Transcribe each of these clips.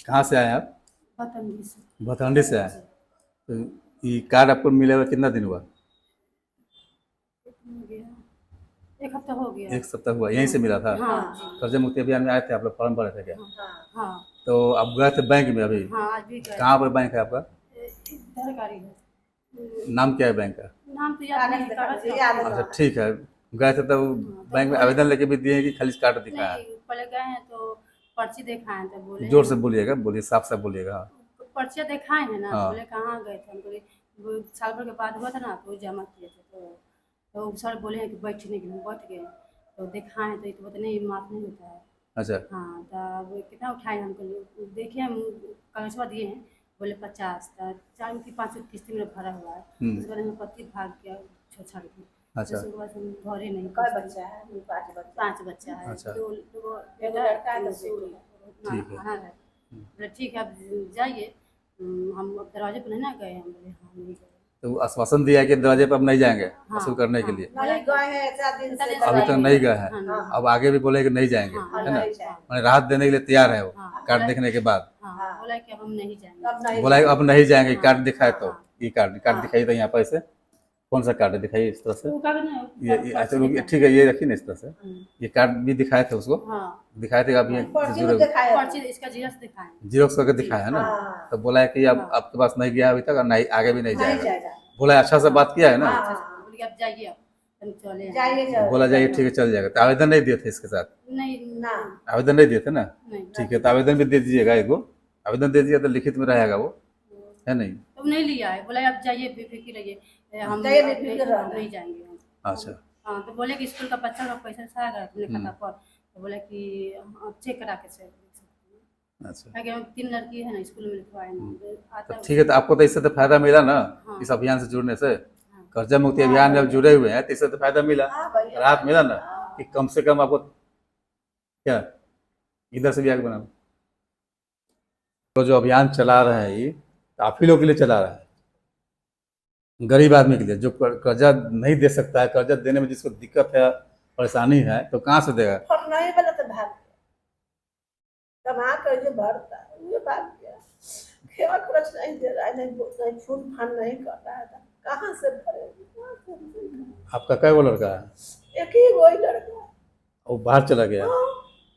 कहाँ से आए आप? पतंगी से। भतंडी से आए। तो ये कार्ड आपको मिले हुए कितना दिन हुआ? कितना हो गया? 1 हफ्ता हो गया। एक सप्ताह हुआ, यहीं से मिला था? हाँ जी। कर्जा मुक्ति अभियान में आए थे आप लोग, फॉर्म भरे थे क्या? हाँ हाँ। तो आप गए थे बैंक में अभी? हाँ, आज भी गए। कहाँ पर बैंक है आपका? इधर गाड़ी है। नाम क्या है बैंक का? नाम तो याद नहीं, कागज अच्छा ठीक है। गए थे तब बैंक में आवेदन लेके भी दिए कि खाली कार्ड दिखाया? नहीं, पहले गए हैं तो पर्ची दिखाए तो बोले जोर से बोलिएगा, बोलिए, साफ साफ बोलिएगा। पर्चियाँ दिखाए हैं ना, हाँ। बोले कहाँ गए थे, हम बोले वो साल भर के बाद हुआ था ना तो जमा किए थे, तो सर बोले हैं कि बैठने के लिए, हम बैठ गए तो दिखाए तो ये तो बोलते नहीं माफ नहीं होता है। अच्छा। हाँ, तो कितना उठाए हमको देखे, हम कागजवा दिए हैं, बोले 50, तो 4 की 5 किस्ती में भरा हुआ है। उसके बाद हमें पति भाग गया छोड़ के। अच्छा। उसके बाद हम भरे नहीं। कई बच्चा है? 5 बच्चा है। अच्छा। दो एगो लड़का है तो सूरी। ठीक है। हाँ है। बोले ठीक है आप जाइए। हम अब दरवाजे पर नहीं ना गए, हम बोले हाँ नहीं गए। तो आश्वासन दिया कि दरवाजे पर अब नहीं जाएंगे हाँ, वसूल करने के हाँ। लिए? नहीं गए हैं 4 दिन से। अभी तक नहीं गए हैं। हाँ, अब आगे भी बोले कि नहीं जाएंगे, हाँ, है ना? नहीं जाएंगे। मैंने राहत देने के लिए तैयार है वो, हाँ, कार्ड देखने के बाद। हाँ, बोला कि अब हम नहीं जाएंगे। अब नहीं बोला कि अब नहीं जाएंगे, हाँ, कार्ड दिखाए तो। हाँ। ये कार्ड कार्ड हाँ। दिखाइए तो यहाँ पर इसे। कौन सा कार्ड है, दिखाइए इस तरह से। वो कागज नहीं, ये अच्छा रुकिए, ठीक है, ये रखिए ना इस तरह से। ये कार्ड भी दिखाए थे उसको? हाँ, दिखाए थे आप ये पर्ची में दिखाया पर्ची इसका जीएस दिखाए। जीरोक्स करके दिखाया है ना? हाँ। तो बोला है कि अब हाँ। आपके पास नहीं गया अभी तक और नहीं आगे भी नहीं नहीं जाएगा। जाएगा। बोला है, अच्छा से बात किया है ना? हाँ। बोलिए आप जाइए, अब हम चले आए। जाइए बोला जाइए ठीक है चल जाएगा। तो आवेदन नहीं दिए थे इसके साथ? नहीं ना। आवेदन नहीं दिए थे ना? नहीं, ठीक है, तो आवेदन भी दे दीजिएगा एगो। आवेदन दे दिया तो लिखित में रहेगा वो, है नहीं? तो नहीं लिया है। बोला आप जाइए बेफिक्र रहिए, हम जाइए अब बेफिक्र नहीं रहना। नहीं जाएंगे हम। अच्छा। हाँ, तो बोले कि स्कूल का बच्चा लोग पैसा से आएगा अपने खाता पर, तो बोले कि आप चेक करा के से देख सकते हैं। अच्छा ताकि हम 3 लड़की है ना स्कूल में लिखवाए ना, तो तो आता ठीक है, तो आपको तो इससे तो फायदा मिला ना, हाँ। इस अभियान से जुड़ने से। हाँ। कर्जा मुक्ति अभियान में अब जुड़े हुए हैं तो इससे तो फायदा मिला, हाँ भैया। राहत मिला ना, कि कम से कम आपको क्या इधर से भी आगे बना। तो जो अभियान चला रहे हैं ये तो आप ही लोग के लिए चला रहा है, गरीब आदमी के लिए जो कर्जा नहीं दे सकता है, कर्जा देने में जिसको दिक्कत है, परेशानी है, तो कहाँ से देगा? फर नहीं बोला तो भाग गया। कमा कर जो भरता ये भाग गया। खेवा खर्च नहीं दे रहा है, नहीं फूल फान नहीं कर रहा है, कहाँ से भरेगी? आपका कै गो लड़का है? एक ही वही लड़का है। वो बाहर चला गया,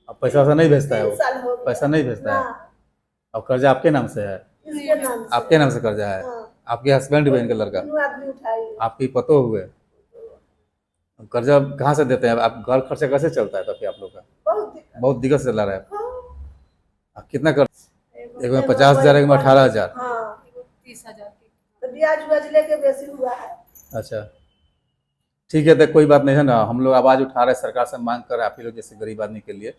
अब पैसा वैसा नहीं भेजता है 3 वो? साल हो गया। पैसा नहीं भेजता है? ना, और कर्जा आपके नाम से है? इसके नाम से। आपके नाम से कर्जा है? हाँ। आपके हस्बैंड बहन का लड़का, तीनों आदमी उठाई। आपकी पतो हुए, कर्जा कहाँ से देते हैं? आप घर खर्चा कैसे चलता है तब फिर आप लोग का? बहुत दिक्कत। बहुत दिक्कत से चला रहा है। हाँ। आप कितना कर, एक में एगो 50,000, एक में 18,000? हाँ, 30,000 की। तो ब्याज व्याज लेके बेसी हुआ है। अच्छा ठीक है, तो कोई बात नहीं है ना, हम लोग आवाज़ उठा रहे हैं, सरकार से मांग कर रहे हैं आप ही लोग जैसे गरीब आदमी के लिए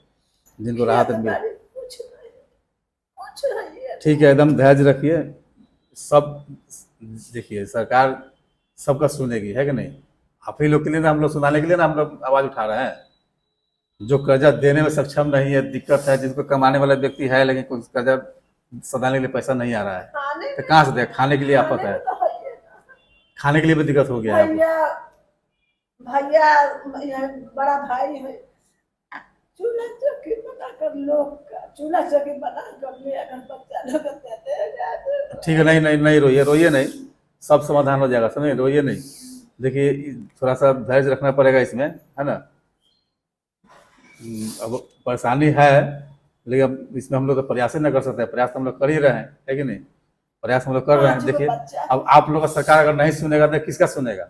जिनको राहत मिले। कुछ नहीं, कुछ नहीं है। ठीक है, एकदम धैर्य रखिए, सब देखिए सरकार सबका सुनेगी, है कि नहीं? आप ही लोग के लिए ना, हम लोग सुनाने के लिए ना हम लोग आवाज़ उठा रहे हैं। जो कर्जा देने में सक्षम नहीं है, दिक्कत है, जिसको कमाने वाला व्यक्ति है लेकिन कुछ कर्जा सदाने के लिए पैसा नहीं आ रहा है, खाने तो कहाँ से दे? खाने के लिए आफत है, खाने के लिए भी दिक्कत हो गया है आपको। भैया भैया बड़ा भाई है, चूल्हा चौकी बना कर लोग का चूल्हा चौकी बना कर ले अगर बच्चा लोग देते हैं। ठीक है, नहीं नहीं नहीं रोइए, रोइए नहीं, सब समाधान हो जाएगा, समझे? रोइए नहीं। देखिए थोड़ा सा धैर्य रखना पड़ेगा इसमें, है ना? अब परेशानी है लेकिन अब इसमें हम लोग तो प्रयास ही न कर सकते हैं, प्रयास तो हम लोग कर ही रहे हैं, है कि नहीं? प्रयास हम लोग कर रहे हैं। देखिए अब आप लोग का सरकार अगर नहीं सुनेगा तो किसका सुनेगा?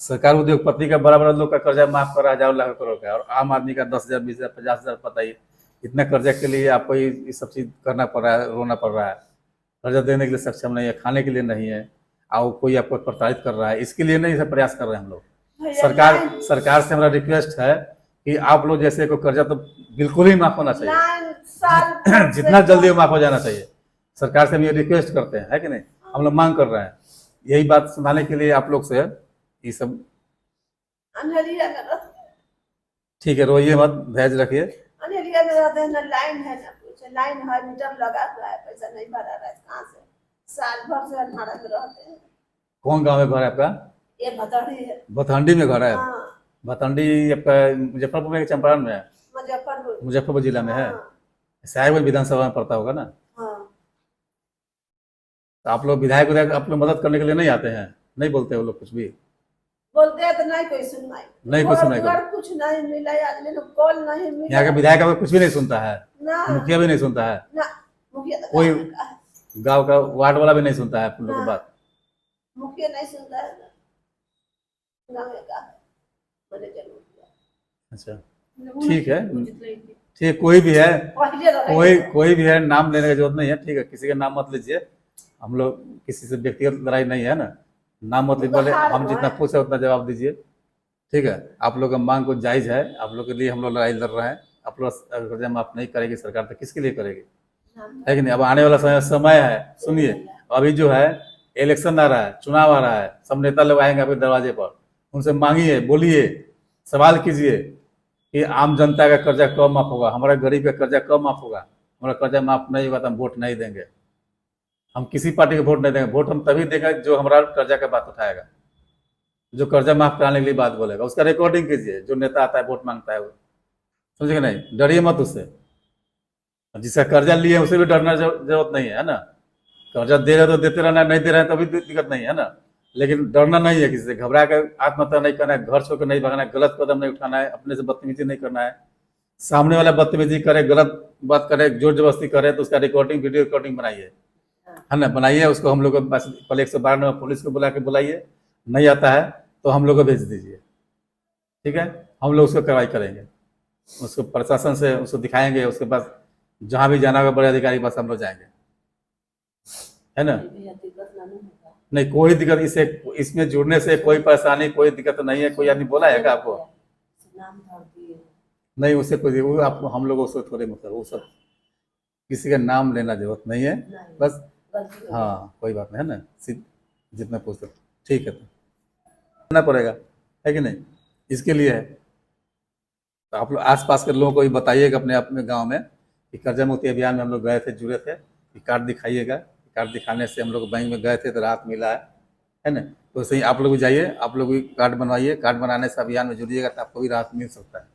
सरकार उद्योगपति का, बड़ा बड़ा लोग का कर्जा माफ कर रहा है, 1,000 लाख करोड़ का, और आम आदमी का 10,000, 20,000, 50,000, बताइए इतना कर्जा के लिए आपको ये सब चीज़ करना पड़ रहा है, रोना पड़ रहा है। कर्जा देने के लिए सक्षम नहीं है, खाने के लिए नहीं है, और कोई आपको प्रताड़ित कर रहा है, इसके लिए नहीं सब प्रयास कर रहे हैं हम लोग। सरकार से हमारा रिक्वेस्ट है कि आप लोग जैसे को कर्जा तो बिल्कुल ही माफ होना चाहिए, जितना जल्दी माफ हो जाना चाहिए। सरकार से हम ये रिक्वेस्ट करते हैं, है कि नहीं? हम लोग मांग कर रहे हैं, यही बात सुनाने के लिए आप लोग से ये सब। ठीक है, रोइए मत, धैर्य रखिए। अनेरिया में रहते हैं ना, लाइन है ना कुछ, लाइन है, मीटर लगा हुआ है, पैसा नहीं भरा रहा है, कहाँ से? साल भर से अनहारा में रहते हैं। कौन गांव में घर है आपका? ये भतड़ी है। भतंडी में घर है? हाँ, भतंडी आपका मुजफ्फरपुर में कि चंपारण में है? मुजफ्फरपुर। मुजफ्फरपुर जिला में है। हाँ। साहेबगंज विधानसभा में पड़ता होगा ना? हाँ। तो आप लोग विधायक विधायक आप लोग मदद करने के लिए नहीं आते हैं, नहीं बोलते वो लोग कुछ भी? बोलते हैं तो नहीं कोई सुनवाई, नहीं कोई सुनवाई घर करते। कुछ नहीं मिला, आदमी को कॉल नहीं मिला यहाँ का विधायक आपको कुछ भी नहीं सुनता है, ना मुखिया भी नहीं सुनता है, ना, मुखिया तो कोई कहाँ का है? गांव का वार्ड वाला भी नहीं सुनता है आप लोग की हाँ। बात? मुखिया नहीं सुनता है ना, गाँव का है, मैंने जरूर किया। अच्छा लोगों ठीक है, ने जितने की- ठीक, कोई भी है, पहले लड़ाई कोई भी है, नाम लेने की जरूरत नहीं है, ठीक है, किसी का नाम मत लीजिए, हम लोग किसी से व्यक्तिगत लड़ाई नहीं है ना, नाम मत लीजिए, बोले हम जितना पूछे उतना जवाब दीजिए, ठीक है। आप लोग का मांग को जायज है, आप लोग के लिए हम लोग लड़ाई लड़ रहे हैं, आप लोग अगर कर्जा माफ नहीं करेगी सरकार तो किसके लिए करेगी, है कि नहीं? अब आने वाला समय है, सुनिए, अभी जो है इलेक्शन आ रहा है, चुनाव आ रहा है, सब नेता लोग आएंगे आपके दरवाजे पर, उनसे मांगिए, बोलिए, सवाल कीजिए कि आम जनता का कर्जा कब माफ होगा, हमारा गरीब का कर्जा कब माफ होगा, हमारा कर्जा माफ नहीं होगा तो हम वोट नहीं देंगे, हम किसी पार्टी को वोट नहीं देंगे, वोट हम तभी देंगे जो हमारा कर्जा का बात उठाएगा, जो कर्जा माफ कराने के लिए बात बोलेगा, उसका रिकॉर्डिंग कीजिए, जो नेता आता है वोट मांगता है वो, समझे नहीं, डरिए मत उससे, जिसका कर्जा लिए उसे भी डरना जरूरत नहीं है ना, कर्जा दे रहे तो देते रहना, नहीं दे रहे हैं तो भी दिक्कत नहीं है ना, लेकिन डरना नहीं है, किसी से घबरा कर आत्महत्या नहीं करना है, घर छोड़ कर नहीं भागना है, गलत कदम नहीं उठाना है, अपने से बदतमीजी नहीं करना है, सामने वाला बदतमीजी करे, गलत बात करे, जोर जबरदस्ती करे तो उसका रिकॉर्डिंग, वीडियो रिकॉर्डिंग बनाइए, है ना, बनाइए, उसको हम लोग को बस पहले 112 नंबर पुलिस को बुला के बुलाइए, नहीं आता है तो हम लोग को भेज दीजिए, ठीक है, हम लोग उसको कार्रवाई करेंगे, उसको प्रशासन से उसको दिखाएंगे, उसके पास जहाँ भी जाना होगा बड़े अधिकारी के पास हम लोग जाएंगे, है ना। दिक्कत नहीं होगा। नहीं कोई दिक्कत, इसमें जुड़ने से कोई परेशानी, कोई दिक्कत नहीं है, कोई आदमी बोला है क्या आपको? नाम धर दिए नहीं, उससे कोई वो आपको, हम लोग उससे थोड़े मतलब वो सब किसी का नाम लेना जरूरत नहीं है, नहीं, बस गलती हो गई। हाँ कोई बात नहीं, है ना, जितना पूछ सकते, ठीक है, तो करना पड़ेगा, है कि नहीं, इसके लिए है, तो आप लोग आसपास के लोगों को भी बताइएगा अपने अपने गांव में कि कर्जा मुक्ति अभियान में हम लोग गए थे, जुड़े थे, कि कार्ड दिखाइएगा, कार्ड दिखाने से हम लोग बैंक में गए थे तो राहत मिला है ना, तो वैसे ही आप लोग भी जाइए, आप लोग भी कार्ड बनवाइए, कार्ड बनाने से अभियान में जुड़िएगा तो आपको भी राहत मिल सकता है,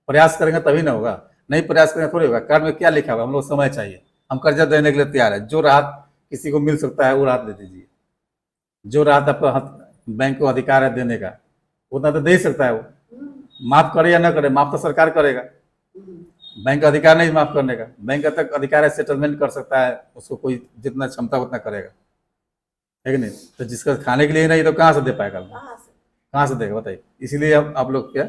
प्रयास करेंगे तभी ना होगा, नहीं प्रयास करेंगे थोड़ी होगा, कार्ड में क्या लिखा हुआ, हम लोग समय चाहिए, हम कर्जा देने के लिए तैयार है, जो राहत किसी को मिल सकता है वो राहत दे दीजिए, जो राहत आपका बैंक को अधिकार है देने का उतना तो दे ही सकता है वो, माफ करे या ना करे, माफ तो सरकार करेगा, बैंक का अधिकार नहीं माफ करने का, बैंक का तक अधिकार है सेटलमेंट कर सकता है, उसको कोई जितना क्षमता उतना करेगा, है कि नहीं, तो जिसका खाने के लिए नहीं तो कहाँ से दे पाएगा, कहाँ से कहाँ से देगा बताइए, इसीलिए आप लोग क्या